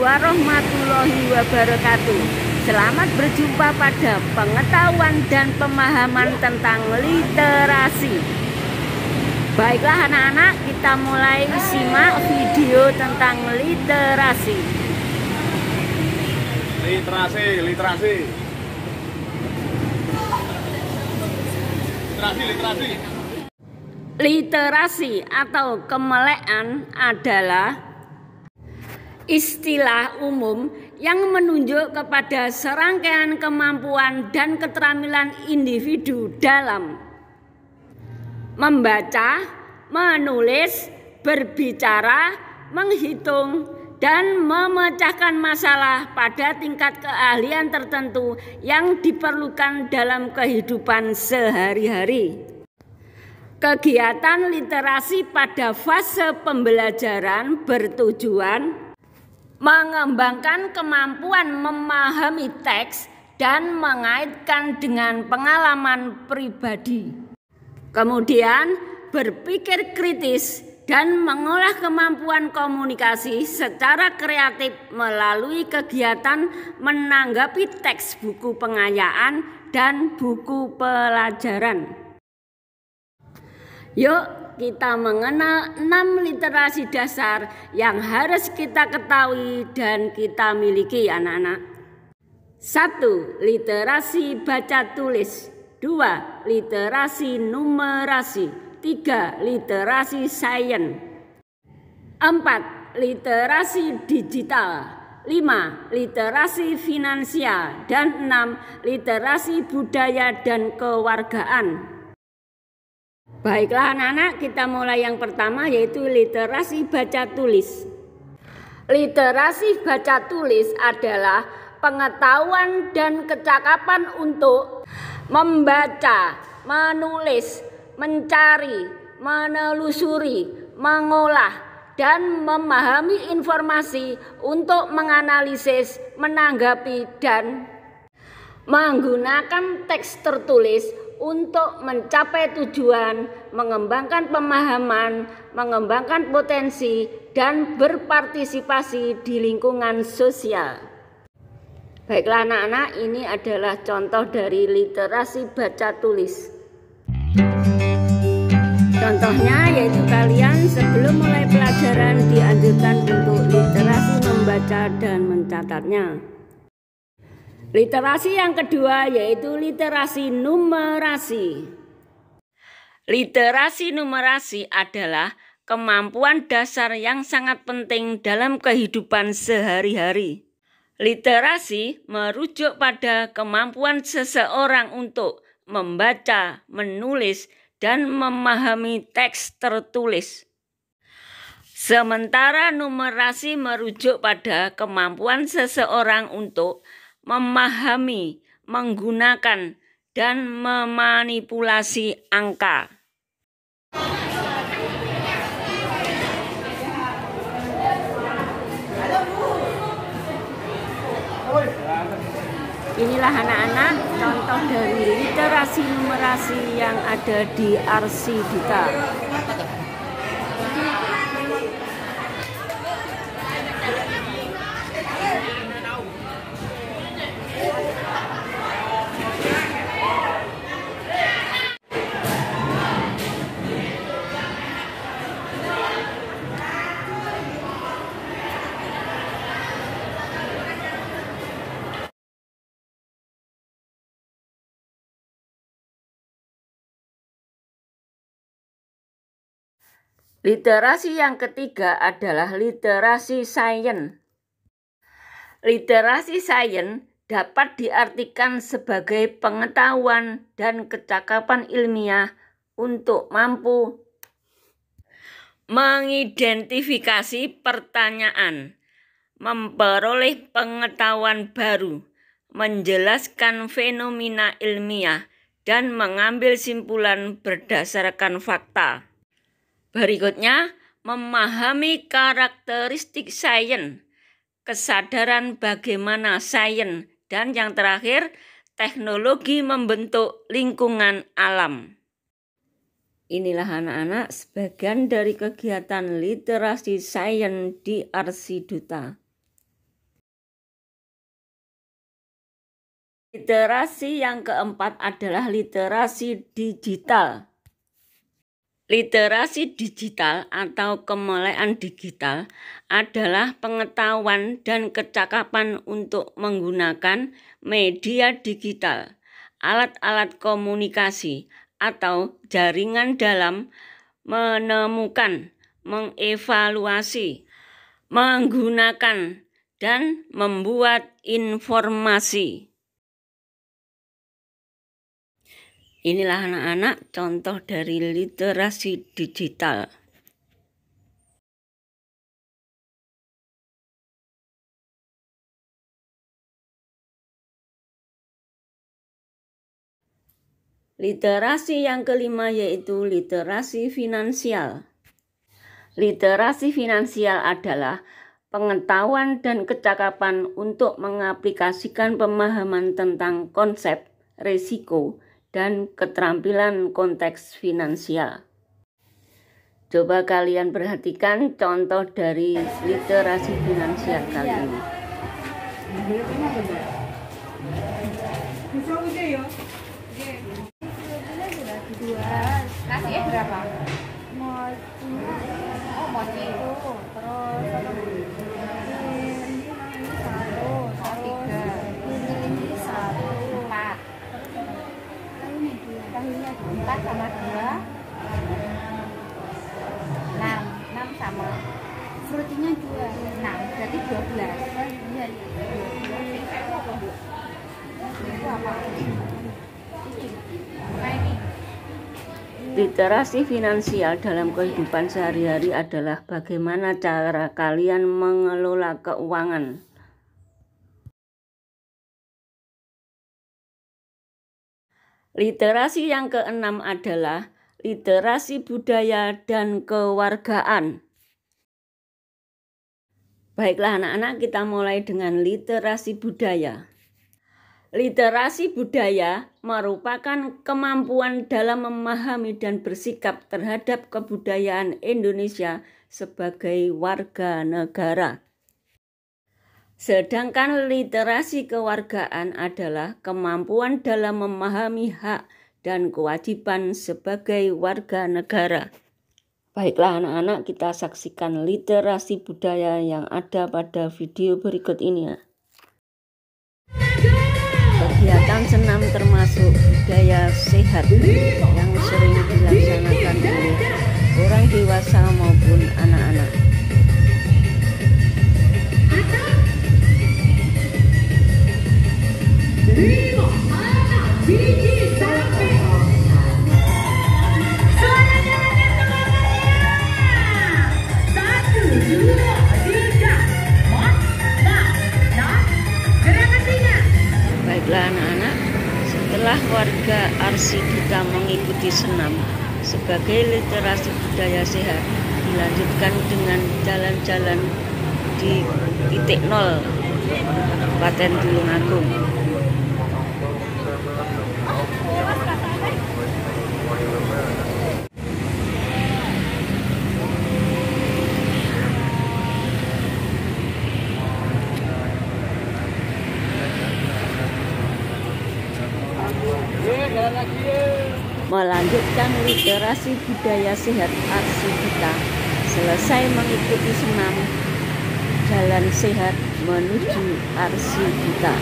warahmatullahi wabarakatuh. Selamat berjumpa pada pengetahuan dan pemahaman tentang literasi. Baiklah anak-anak, kita mulai simak video tentang literasi. Literasi atau kemelekan adalah istilah umum yang menunjuk kepada serangkaian kemampuan dan keterampilan individu dalam membaca, menulis, berbicara, menghitung, dan memecahkan masalah pada tingkat keahlian tertentu yang diperlukan dalam kehidupan sehari-hari. Kegiatan literasi pada fase pembelajaran bertujuan mengembangkan kemampuan memahami teks dan mengaitkan dengan pengalaman pribadi. Kemudian berpikir kritis dan mengolah kemampuan komunikasi secara kreatif melalui kegiatan menanggapi teks buku pengayaan dan buku pelajaran. Yuk kita mengenal 6 literasi dasar yang harus kita ketahui dan kita miliki anak-anak. 1. Literasi baca tulis. 2. Literasi numerasi. 3. Literasi sains. 4. Literasi digital. 5. Literasi finansial. Dan 6. Literasi budaya dan kewargaan. Baiklah anak-anak, kita mulai yang pertama yaitu literasi baca tulis. Literasi baca tulis adalah pengetahuan dan kecakapan untuk membaca, menulis, mencari, menelusuri, mengolah, dan memahami informasi untuk menganalisis, menanggapi, dan menggunakan teks tertulis untuk mencapai tujuan, mengembangkan pemahaman, mengembangkan potensi, dan berpartisipasi di lingkungan sosial. Baiklah anak-anak, ini adalah contoh dari literasi baca tulis. Contohnya yaitu kalian sebelum mulai pelajaran dianjurkan untuk literasi membaca dan mencatatnya. Literasi yang kedua yaitu literasi numerasi. Literasi numerasi adalah kemampuan dasar yang sangat penting dalam kehidupan sehari-hari. Literasi merujuk pada kemampuan seseorang untuk membaca, menulis, dan memahami teks tertulis. Sementara numerasi merujuk pada kemampuan seseorang untuk memahami, menggunakan, dan memanipulasi angka. Inilah anak-anak contoh dari literasi numerasi yang ada di Arsidita. Literasi yang ketiga adalah literasi sains. Literasi sains dapat diartikan sebagai pengetahuan dan kecakapan ilmiah untuk mampu mengidentifikasi pertanyaan, memperoleh pengetahuan baru, menjelaskan fenomena ilmiah, dan mengambil simpulan berdasarkan fakta. Berikutnya, memahami karakteristik sains, kesadaran bagaimana sains, dan yang terakhir, teknologi membentuk lingkungan alam. Inilah anak-anak sebagian dari kegiatan literasi sains di Arsidita. Literasi yang keempat adalah literasi digital. Literasi digital atau kemelek digital adalah pengetahuan dan kecakapan untuk menggunakan media digital, alat-alat komunikasi, atau jaringan dalam menemukan, mengevaluasi, menggunakan, dan membuat informasi. Inilah anak-anak contoh dari literasi digital. Literasi yang kelima yaitu literasi finansial. Literasi finansial adalah pengetahuan dan kecakapan untuk mengaplikasikan pemahaman tentang konsep, risiko, dan keterampilan konteks finansial. Coba kalian perhatikan contoh dari literasi finansial kali ini. Kasih berapa? Mochi. Empat sama 2 6 sama fruitnya 2 6 berarti 12. Iya. Itu apa? Literasi finansial dalam kehidupan sehari-hari adalah bagaimana cara kalian mengelola keuangan. Literasi yang keenam adalah literasi budaya dan kewargaan. Baiklah anak-anak, kita mulai dengan literasi budaya. Literasi budaya merupakan kemampuan dalam memahami dan bersikap terhadap kebudayaan Indonesia sebagai warga negara. Sedangkan literasi kewargaan adalah kemampuan dalam memahami hak dan kewajiban sebagai warga negara. Baiklah anak-anak, kita saksikan literasi budaya yang ada pada video berikut ini ya. Kegiatan senam termasuk budaya sehat yang sering dilaksanakan oleh orang dewasa maupun anak-anak. Baiklah anak-anak, setelah warga Arsidita mengikuti senam sebagai literasi budaya sehat, dilanjutkan dengan jalan-jalan di titik 0 Kabupaten Tulungagung. Melanjutkan literasi budaya sehat Arsidita, selesai mengikuti senam jalan sehat menuju Arsidita.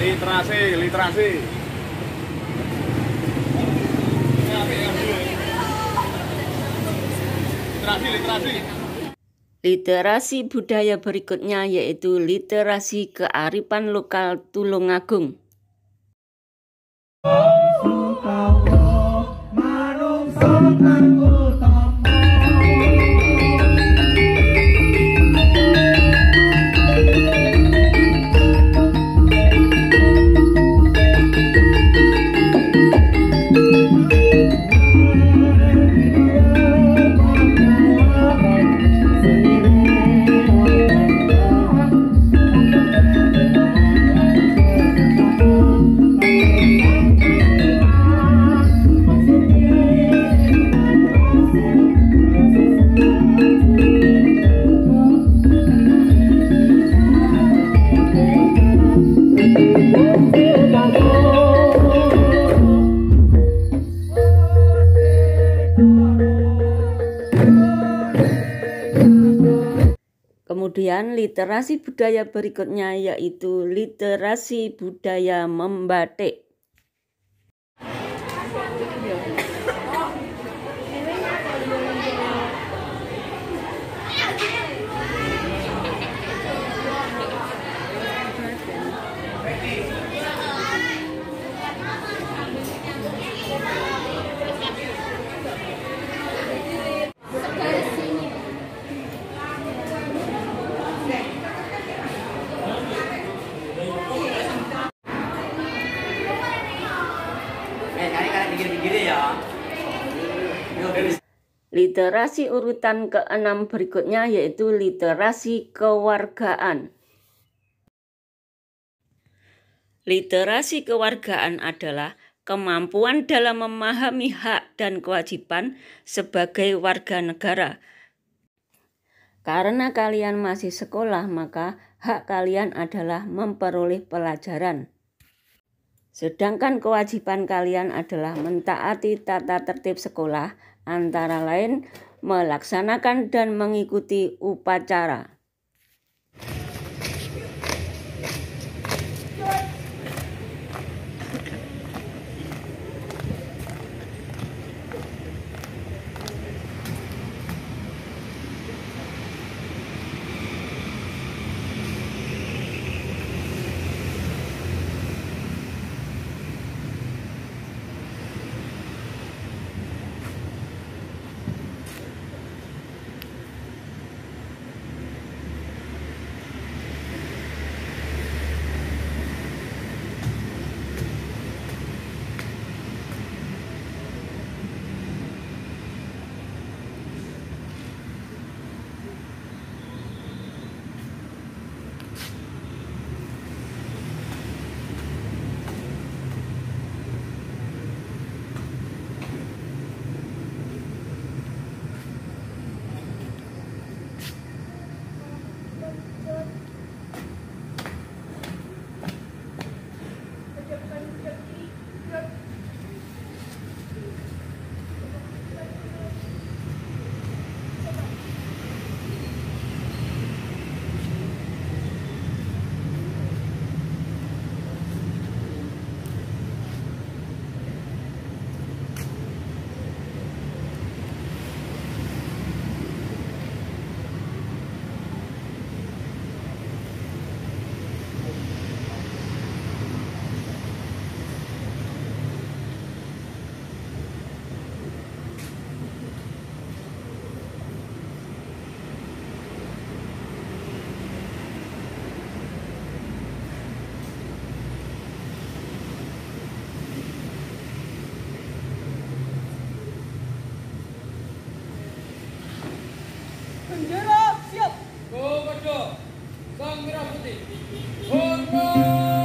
Literasi. Literasi budaya berikutnya yaitu literasi kearifan lokal Tulungagung. Kemudian literasi budaya berikutnya yaitu literasi budaya membatik. Literasi urutan ke-6 berikutnya yaitu literasi kewargaan. Literasi kewargaan adalah kemampuan dalam memahami hak dan kewajiban sebagai warga negara. Karena kalian masih sekolah, maka hak kalian adalah memperoleh pelajaran. Sedangkan kewajiban kalian adalah mentaati tata tertib sekolah, antara lain melaksanakan dan mengikuti upacara. Bendera siap. Komandan Sang Merah Putih. Hormat.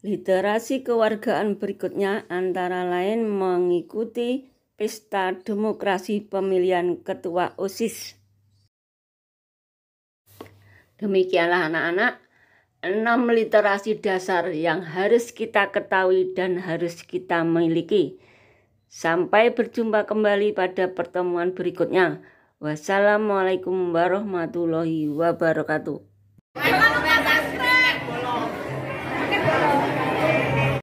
Literasi kewargaan berikutnya antara lain mengikuti pesta demokrasi pemilihan ketua OSIS. Demikianlah anak-anak, 6 literasi dasar yang harus kita ketahui dan harus kita miliki. Sampai berjumpa kembali pada pertemuan berikutnya. Wassalamualaikum warahmatullahi wabarakatuh.